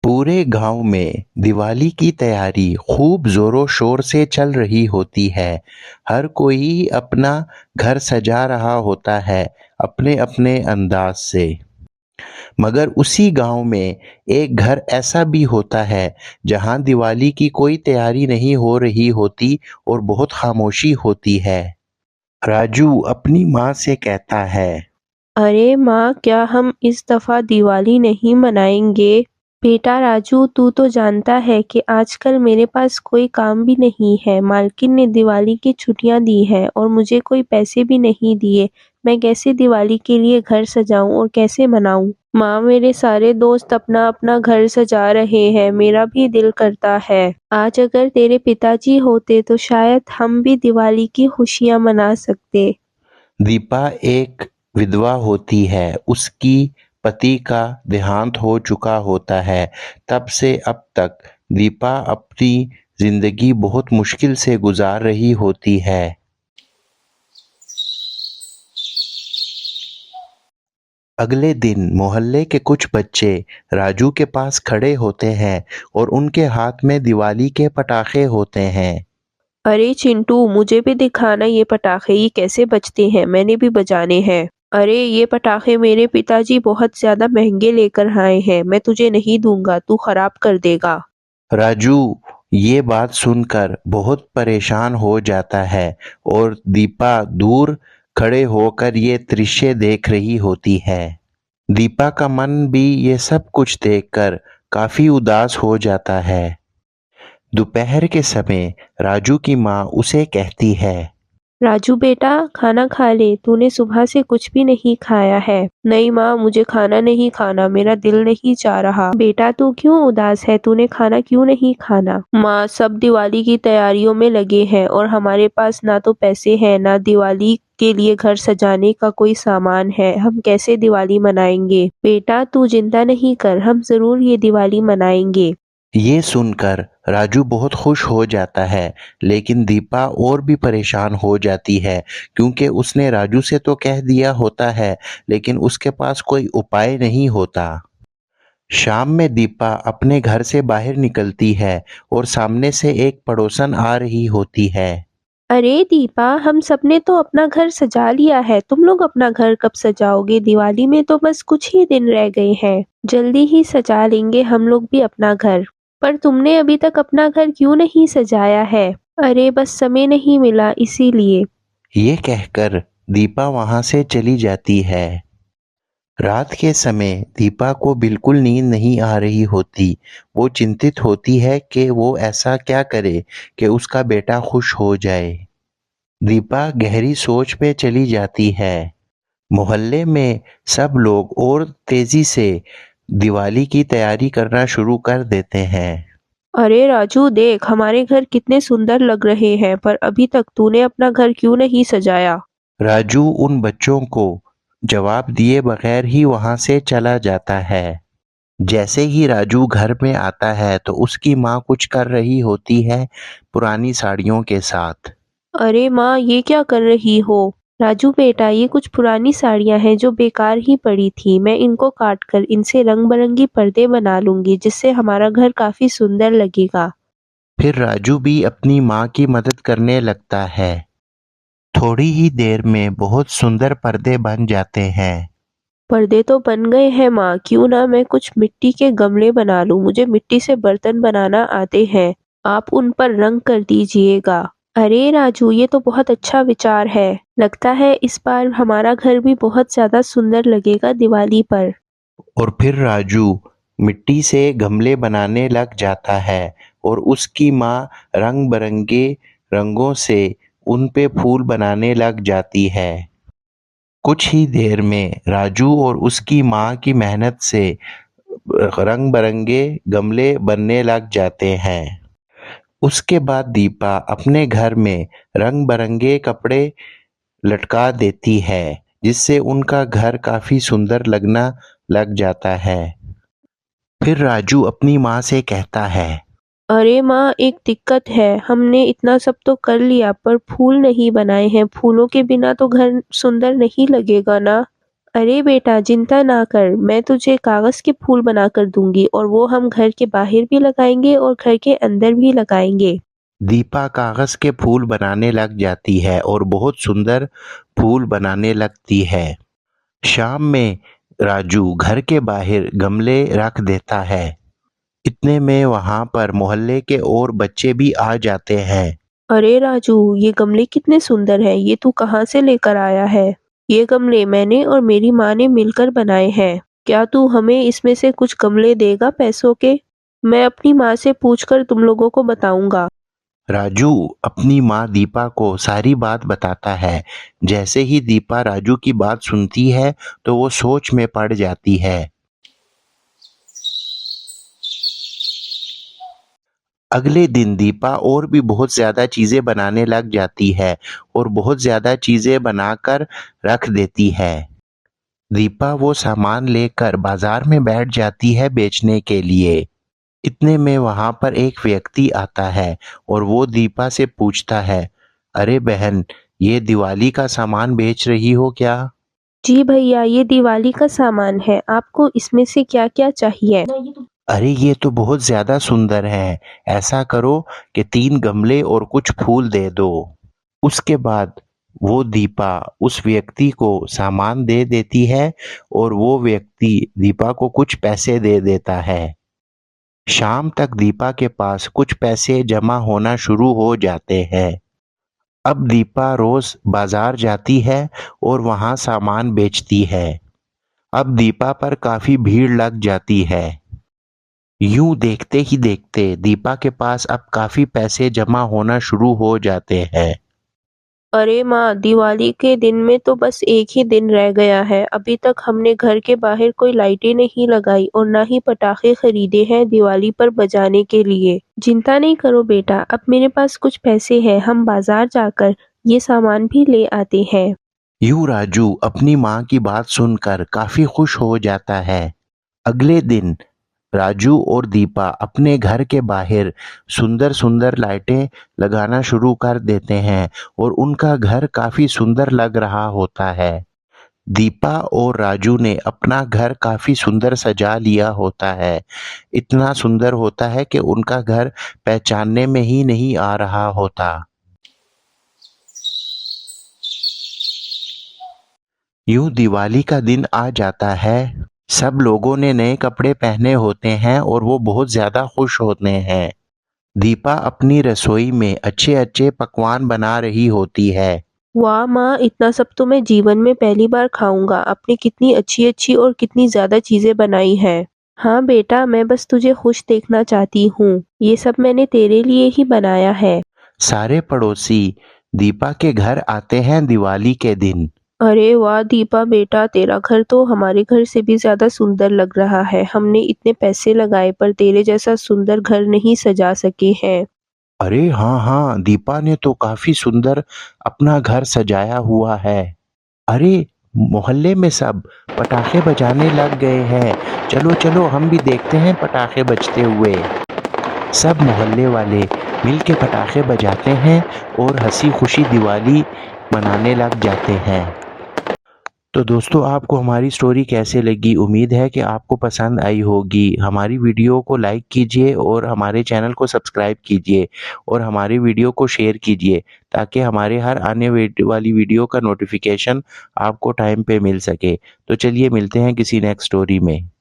पूरे गांव में दिवाली की तैयारी खूब जोरों शोर से चल रही होती है। हर कोई अपना घर सजा रहा होता है अपने अपने अंदाज से। मगर उसी गांव में एक घर ऐसा भी होता है जहां दिवाली की कोई तैयारी नहीं हो रही होती और बहुत खामोशी होती है। राजू अपनी माँ से कहता है, अरे माँ, क्या हम इस दफा दिवाली नहीं मनाएंगे? बेटा राजू, तू तो जानता है कि आजकल मेरे पास कोई काम भी नहीं है। मालकिन ने दिवाली की छुट्टियां दी हैं और मुझे कोई पैसे भी नहीं दिए। मैं कैसे दिवाली के लिए घर सजाऊं और कैसे मनाऊं? माँ, मेरे सारे दोस्त अपना अपना घर सजा रहे हैं, मेरा भी दिल करता है। आज अगर तेरे पिताजी होते तो शायद हम भी दिवाली की खुशियां मना सकते। दीपा एक विधवा होती है। उसकी पति का देहांत हो चुका होता है। तब से अब तक दीपा अपनी जिंदगी बहुत मुश्किल से गुजार रही होती है। अगले दिन मोहल्ले के कुछ बच्चे राजू के पास खड़े होते हैं और उनके हाथ में दिवाली के पटाखे होते हैं। अरे चिंटू, मुझे भी दिखाना ये पटाखे, ये कैसे बजते हैं, मैंने भी बजाने हैं। अरे ये पटाखे मेरे पिताजी बहुत ज्यादा महंगे लेकर आए हैं, मैं तुझे नहीं दूंगा, तू खराब कर देगा। राजू ये बात सुनकर बहुत परेशान हो जाता है और दीपा दूर खड़े होकर ये दृश्य देख रही होती है। दीपा का मन भी ये सब कुछ देखकर काफी उदास हो जाता है। दोपहर के समय राजू की माँ उसे कहती है, राजू बेटा, खाना खा ले, तूने सुबह से कुछ भी नहीं खाया है। नहीं माँ, मुझे खाना नहीं खाना, मेरा दिल नहीं चाह रहा। बेटा तू क्यों उदास है, तूने खाना क्यों नहीं खाना? माँ, सब दिवाली की तैयारियों में लगे हैं और हमारे पास ना तो पैसे हैं ना दिवाली के लिए घर सजाने का कोई सामान है। हम कैसे दिवाली मनाएंगे? बेटा तू चिंता नहीं कर, हम जरूर ये दिवाली मनाएंगे। ये सुनकर राजू बहुत खुश हो जाता है, लेकिन दीपा और भी परेशान हो जाती है क्योंकि उसने राजू से तो कह दिया होता है लेकिन उसके पास कोई उपाय नहीं होता। शाम में दीपा अपने घर से बाहर निकलती है और सामने से एक पड़ोसन आ रही होती है। अरे दीपा, हम सबने तो अपना घर सजा लिया है, तुम लोग अपना घर कब सजाओगे? दिवाली में तो बस कुछ ही दिन रह गए हैं, जल्दी ही सजा लेंगे हम लोग भी अपना घर। पर तुमने अभी तक अपना घर क्यों नहीं सजाया है? अरे बस समय नहीं मिला इसीलिए। ये कहकर दीपा वहां से चली जाती है। रात के समय दीपा को बिल्कुल नींद नहीं आ रही होती। वो चिंतित होती है कि वो ऐसा क्या करे कि उसका बेटा खुश हो जाए। दीपा गहरी सोच में चली जाती है। मोहल्ले में सब लोग और तेजी से दिवाली की तैयारी करना शुरू कर देते हैं। अरे राजू देख, हमारे घर कितने सुंदर लग रहे हैं, पर अभी तक तूने अपना घर क्यों नहीं सजाया? राजू उन बच्चों को जवाब दिए बगैर ही वहां से चला जाता है। जैसे ही राजू घर में आता है तो उसकी माँ कुछ कर रही होती है पुरानी साड़ियों के साथ। अरे माँ, ये क्या कर रही हो? राजू बेटा, ये कुछ पुरानी साड़ियाँ हैं जो बेकार ही पड़ी थी। मैं इनको काट कर इनसे रंग बिरंगी पर्दे बना लूंगी, जिससे हमारा घर काफी सुंदर लगेगा। फिर राजू भी अपनी माँ की मदद करने लगता है। थोड़ी ही देर में बहुत सुंदर पर्दे बन जाते हैं। पर्दे तो बन गए हैं माँ, क्यों ना मैं कुछ मिट्टी के गमले बना लूं। मुझे मिट्टी से बर्तन बनाना आते हैं, आप उन पर रंग कर दीजिएगा। अरे राजू, ये तो बहुत अच्छा विचार है। लगता है इस बार हमारा घर भी बहुत ज्यादा सुंदर लगेगा दिवाली पर। और फिर राजू मिट्टी से गमले बनाने लग जाता है और उसकी माँ रंग बिरंगे रंगों से उन पे फूल बनाने लग जाती है। कुछ ही देर में राजू और उसकी माँ की मेहनत से रंग बिरंगे गमले बनने लग जाते हैं। उसके बाद दीपा अपने घर में रंग बिरंगे कपड़े लटका देती है जिससे उनका घर काफी सुंदर लगना लग जाता है। फिर राजू अपनी माँ से कहता है, अरे माँ, एक दिक्कत है। हमने इतना सब तो कर लिया पर फूल नहीं बनाए हैं। फूलों के बिना तो घर सुंदर नहीं लगेगा ना। अरे बेटा चिंता ना कर, मैं तुझे कागज़ के फूल बनाकर दूँगी और वो हम घर के बाहर भी लगाएँगे और घर के अंदर भी लगाएँगे। दीपा कागज के फूल बनाने लग जाती है और बहुत सुंदर फूल बनाने लगती है। शाम में राजू घर के बाहर गमले रख देता है। इतने में वहां पर मोहल्ले के और बच्चे भी आ जाते हैं। अरे राजू, ये गमले कितने सुंदर हैं, ये तू कहाँ से लेकर आया है? ये गमले मैंने और मेरी माँ ने मिलकर बनाए हैं। क्या तू हमें इसमें से कुछ गमले देगा पैसों के? मैं अपनी माँ से पूछकर तुम लोगों को बताऊंगा। राजू अपनी माँ दीपा को सारी बात बताता है। जैसे ही दीपा राजू की बात सुनती है तो वो सोच में पड़ जाती है। अगले दिन दीपा और भी बहुत ज़्यादा चीज़ें बनाने लग जाती है और बहुत ज़्यादा चीज़ें बनाकर रख देती है। दीपा वो सामान लेकर बाजार में बैठ जाती है बेचने के लिए। इतने में वहां पर एक व्यक्ति आता है और वो दीपा से पूछता है, अरे बहन, ये दिवाली का सामान बेच रही हो क्या? जी भैया, ये दिवाली का सामान है, आपको इसमें से क्या-क्या चाहिए? अरे ये तो बहुत ज्यादा सुंदर है। ऐसा करो कि 3 गमले और कुछ फूल दे दो। उसके बाद वो दीपा उस व्यक्ति को सामान दे देती है और वो व्यक्ति दीपा को कुछ पैसे दे देता है। शाम तक दीपा के पास कुछ पैसे जमा होना शुरू हो जाते हैं। अब दीपा रोज बाजार जाती है और वहां सामान बेचती है। अब दीपा पर काफी भीड़ लग जाती है। यूं देखते ही देखते दीपा के पास अब काफी पैसे जमा होना शुरू हो जाते हैं। अरे माँ, दिवाली के दिन में तो बस एक ही दिन रह गया है। अभी तक हमने घर के बाहर कोई लाइटें नहीं लगाई और ना ही पटाखे खरीदे हैं दिवाली पर बजाने के लिए। चिंता नहीं करो बेटा, अब मेरे पास कुछ पैसे हैं, हम बाजार जाकर ये सामान भी ले आते हैं। यूं राजू अपनी माँ की बात सुनकर काफी खुश हो जाता है। अगले दिन राजू और दीपा अपने घर के बाहर सुंदर सुंदर लाइटें लगाना शुरू कर देते हैं और उनका घर काफी सुंदर लग रहा होता है। दीपा और राजू ने अपना घर काफी सुंदर सजा लिया होता है। इतना सुंदर होता है कि उनका घर पहचानने में ही नहीं आ रहा होता। यूं दिवाली का दिन आ जाता है। सब लोगों ने नए कपड़े पहने होते हैं और वो बहुत ज्यादा खुश होते हैं। दीपा अपनी रसोई में अच्छे अच्छे पकवान बना रही होती है। वाह माँ, इतना सब तो मैं जीवन में पहली बार खाऊंगा। आपने कितनी अच्छी-अच्छी और कितनी ज़्यादा चीज़ें बनाई हैं। हाँ बेटा, मैं बस तुझे खुश देखना चाहती हूँ। ये सब मैंने तेरे लिए ही बनाया है। सारे पड़ोसी दीपा के घर आते हैं दिवाली के दिन। अरे वाह दीपा बेटा, तेरा घर तो हमारे घर से भी ज़्यादा सुंदर लग रहा है। हमने इतने पैसे लगाए पर तेरे जैसा सुंदर घर नहीं सजा सके हैं। अरे हाँ हाँ, दीपा ने तो काफी सुंदर अपना घर सजाया हुआ है। अरे मोहल्ले में सब पटाखे बजाने लग गए हैं। चलो चलो हम भी देखते हैं पटाखे बजते हुए। सब मोहल्ले वाले मिल के पटाखे बजाते हैं और हंसी खुशी दिवाली मनाने लग जाते हैं। तो दोस्तों आपको हमारी स्टोरी कैसे लगी? उम्मीद है कि आपको पसंद आई होगी। हमारी वीडियो को लाइक कीजिए और हमारे चैनल को सब्सक्राइब कीजिए और हमारी वीडियो को शेयर कीजिए ताकि हमारे हर आने वाली वीडियो का नोटिफिकेशन आपको टाइम पे मिल सके। तो चलिए मिलते हैं किसी नेक्स्ट स्टोरी में।